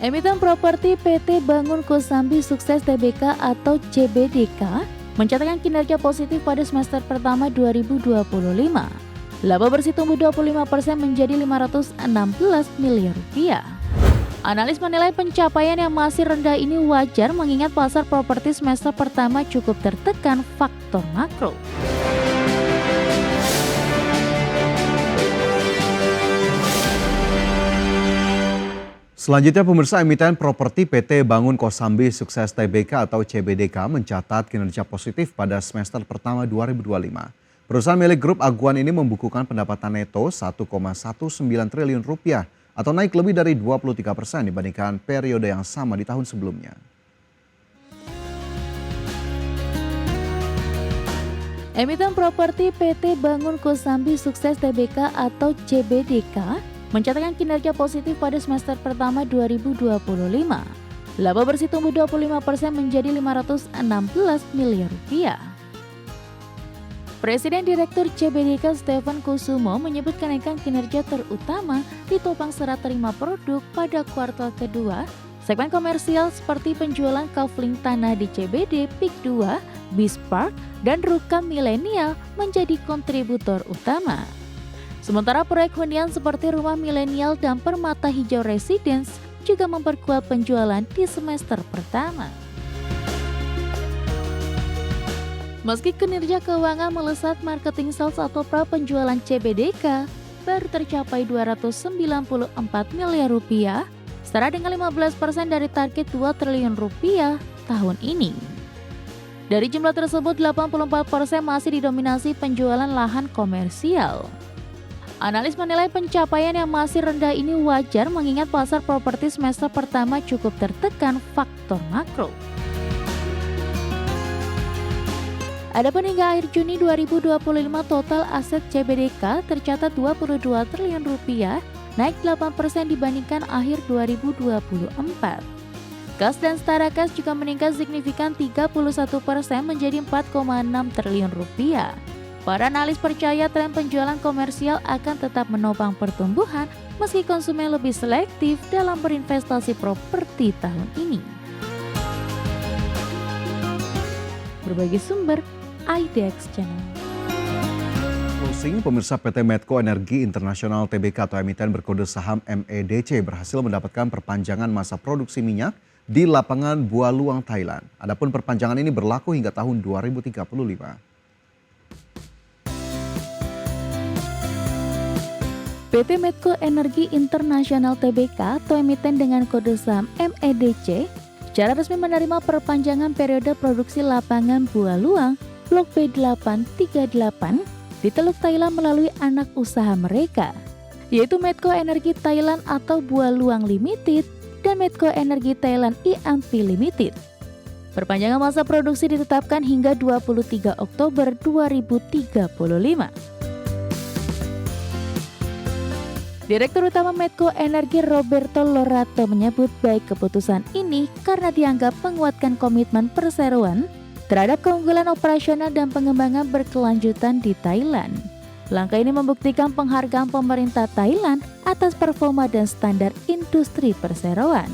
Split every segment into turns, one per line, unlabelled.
Emiten properti PT Bangun Kosambi Sukses Tbk atau CBDK mencatatkan kinerja positif pada semester pertama 2025. Laba bersih tumbuh 25% menjadi 516 miliar rupiah. Analis menilai pencapaian yang masih rendah ini wajar mengingat pasar properti semester pertama cukup tertekan faktor makro.
Selanjutnya pemirsa, emiten properti PT Bangun Kosambi Sukses Tbk atau CBDK mencatat kinerja positif pada semester pertama 2025. Perusahaan milik grup Aguan ini membukukan pendapatan neto 1,19 triliun rupiah atau naik lebih dari 23% dibandingkan periode yang sama di tahun sebelumnya.
Emiten properti PT Bangun Kosambi Sukses Tbk atau CBDK mencatatkan kinerja positif pada semester pertama 2025. Laba bersih tumbuh 25% menjadi 516 miliar rupiah. Presiden Direktur CBDK Stefan Kusumo menyebut kenaikan kinerja terutama ditopang serat terima produk pada kuartal kedua. Segmen komersial seperti penjualan kafling tanah di CBD, PIK 2, Bispark, dan Rukam Milenial menjadi kontributor utama. Sementara proyek hunian seperti Rumah Milenial dan Permata Hijau Residence juga memperkuat penjualan di semester pertama. Meski kinerja keuangan melesat, marketing sales atau pra-penjualan CBDK baru tercapai 294 miliar rupiah, setara dengan 15% dari target 2 triliun rupiah tahun ini. Dari jumlah tersebut, 84% masih didominasi penjualan lahan komersial. Analis menilai pencapaian yang masih rendah ini wajar mengingat pasar properti semester pertama cukup tertekan faktor makro. Adapun hingga akhir Juni 2025 total aset CBDK tercatat 22 triliun rupiah, naik 8% dibandingkan akhir 2024. Kas dan setara kas juga meningkat signifikan 31% menjadi 4,6 triliun rupiah. Para analis percaya tren penjualan komersial akan tetap menopang pertumbuhan meski konsumen lebih selektif dalam berinvestasi properti tahun ini. Berbagai sumber, IDX Channel.
Closing, pemirsa PT Medco Energi Internasional Tbk atau emiten berkode saham MEDC berhasil mendapatkan perpanjangan masa produksi minyak di lapangan Bualuang, Thailand. Adapun perpanjangan ini berlaku hingga tahun 2035.
PT Medco Energi Internasional Tbk atau emiten dengan kode saham MEDC secara resmi menerima perpanjangan periode produksi lapangan Bualuang Blok B838 di Teluk Thailand melalui anak usaha mereka, yaitu Medco Energi Thailand atau Bualuang Limited dan Medco Energi Thailand IMP Limited. Perpanjangan masa produksi ditetapkan hingga 23 Oktober 2035. Direktur Utama Medco Energi Roberto Lorato menyebut baik keputusan ini karena dianggap menguatkan komitmen perseroan terhadap keunggulan operasional dan pengembangan berkelanjutan di Thailand. Langkah ini membuktikan penghargaan pemerintah Thailand atas performa dan standar industri perseroan.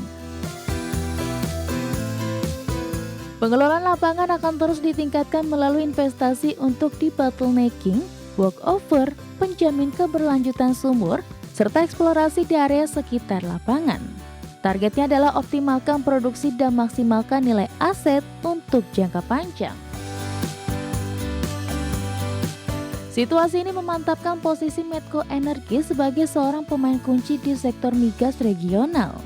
Pengelolaan lapangan akan terus ditingkatkan melalui investasi untuk debottlenecking, walkover, penjamin keberlanjutan sumur, serta eksplorasi di area sekitar lapangan. Targetnya adalah optimalkan produksi dan maksimalkan nilai aset untuk jangka panjang. Situasi ini memantapkan posisi Medco Energi sebagai seorang pemain kunci di sektor migas regional,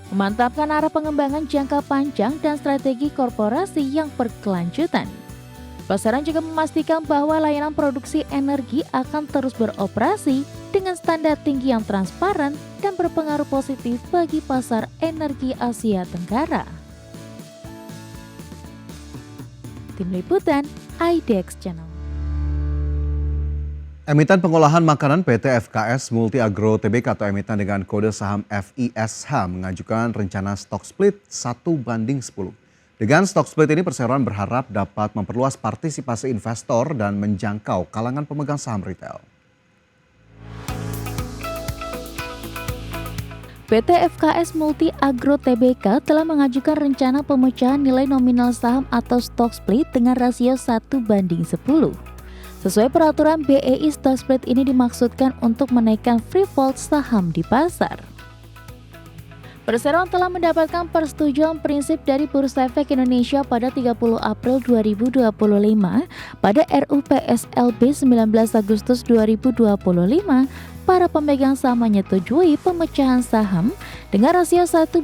memantapkan arah pengembangan jangka panjang dan strategi korporasi yang berkelanjutan. Pasaran juga memastikan bahwa layanan produksi energi akan terus beroperasi dengan standar tinggi yang transparan dan berpengaruh positif bagi pasar energi Asia Tenggara. Tim Liputan, IDX Channel.
Emiten pengolahan makanan PT FKS Multi Agro Tbk atau emiten dengan kode saham FISH mengajukan rencana stock split 1:10. Dengan stock split ini perseroan berharap dapat memperluas partisipasi investor dan menjangkau kalangan pemegang saham retail.
PT FKS Multi Agro Tbk telah mengajukan rencana pemecahan nilai nominal saham atau stock split dengan rasio 1:10. Sesuai peraturan BEI, stock split ini dimaksudkan untuk menaikkan free float saham di pasar. Perseroan telah mendapatkan persetujuan prinsip dari Bursa Efek Indonesia pada 30 April 2025 pada RUU PSLB 19 Agustus 2025. Para pemegang saham menyetujui pemecahan saham dengan rasio 1:10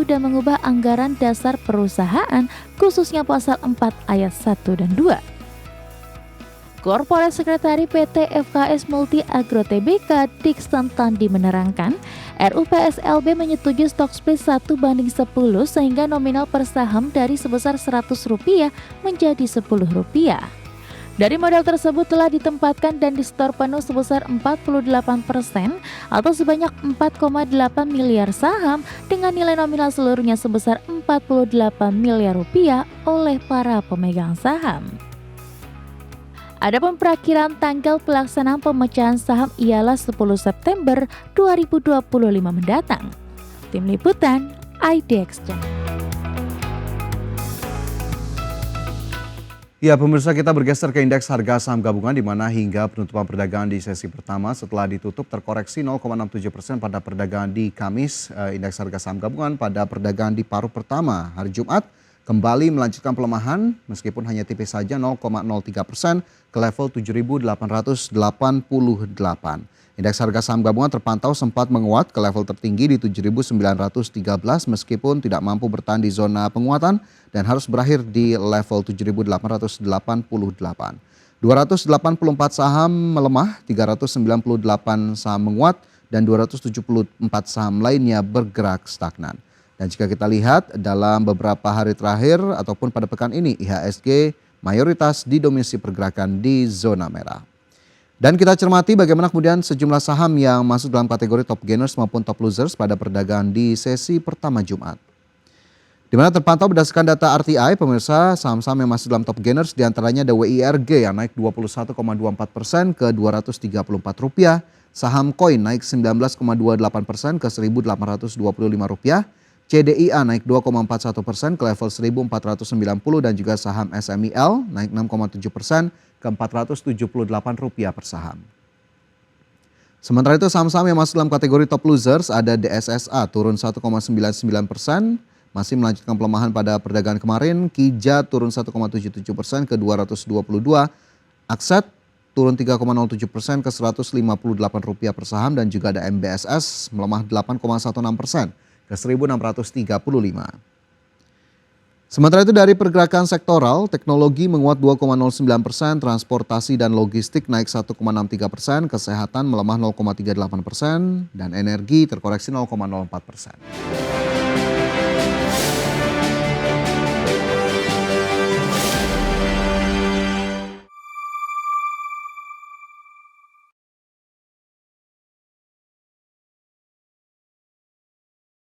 dan mengubah anggaran dasar perusahaan khususnya pasal 4 ayat 1 dan 2. Korporat Sekretari PT FKS Multi Agro Tbk Dixon Tandi menerangkan, RUU PSLB menyetujui stock split 1:10 sehingga nominal per saham dari sebesar Rp100 menjadi Rp10. Dari modal tersebut telah ditempatkan dan disetor penuh sebesar 48% atau sebanyak 4,8 miliar saham dengan nilai nominal seluruhnya sebesar Rp48 miliar oleh para pemegang saham. Adapun perakiran tanggal pelaksanaan pemecahan saham ialah 10 September 2025 mendatang. Tim Liputan, IDX Channel.
Ya, pemirsa, kita bergeser ke indeks harga saham gabungan di mana hingga penutupan perdagangan di sesi pertama setelah ditutup terkoreksi 0,67% pada perdagangan di Kamis. Indeks harga saham gabungan pada perdagangan di paruh pertama hari Jumat kembali melanjutkan pelemahan meskipun hanya tipis saja 0,03% ke level 7.888. Indeks harga saham gabungan terpantau sempat menguat ke level tertinggi di 7.913 meskipun tidak mampu bertahan di zona penguatan dan harus berakhir di level 7.888. 284 saham melemah, 398 saham menguat dan 274 saham lainnya bergerak stagnan. Dan jika kita lihat dalam beberapa hari terakhir ataupun pada pekan ini, IHSG mayoritas didominasi pergerakan di zona merah. Dan kita cermati bagaimana kemudian sejumlah saham yang masuk dalam kategori top gainers maupun top losers pada perdagangan di sesi pertama Jumat. Di mana terpantau berdasarkan data RTI, pemirsa, saham-saham yang masuk dalam top gainers diantaranya ada WIRG yang naik 21,24% ke Rp234, saham Koin naik 19,28% ke Rp1.825, CDIA naik 2,41% ke level 1.490 dan juga saham SMIL naik 6,7% ke Rp478 per saham. Sementara itu saham-saham yang masuk dalam kategori top losers ada DSSA turun 1,99%, masih melanjutkan pelemahan pada perdagangan kemarin. Kija turun 1,77% ke 222, Akset turun 3,07% ke Rp158 per saham dan juga ada MBSS melemah 8,16% ke 1.635. Sementara itu dari pergerakan sektoral, teknologi menguat 2,09%, transportasi dan logistik naik 1,63%, kesehatan melemah 0,38%, dan energi terkoreksi 0,04%.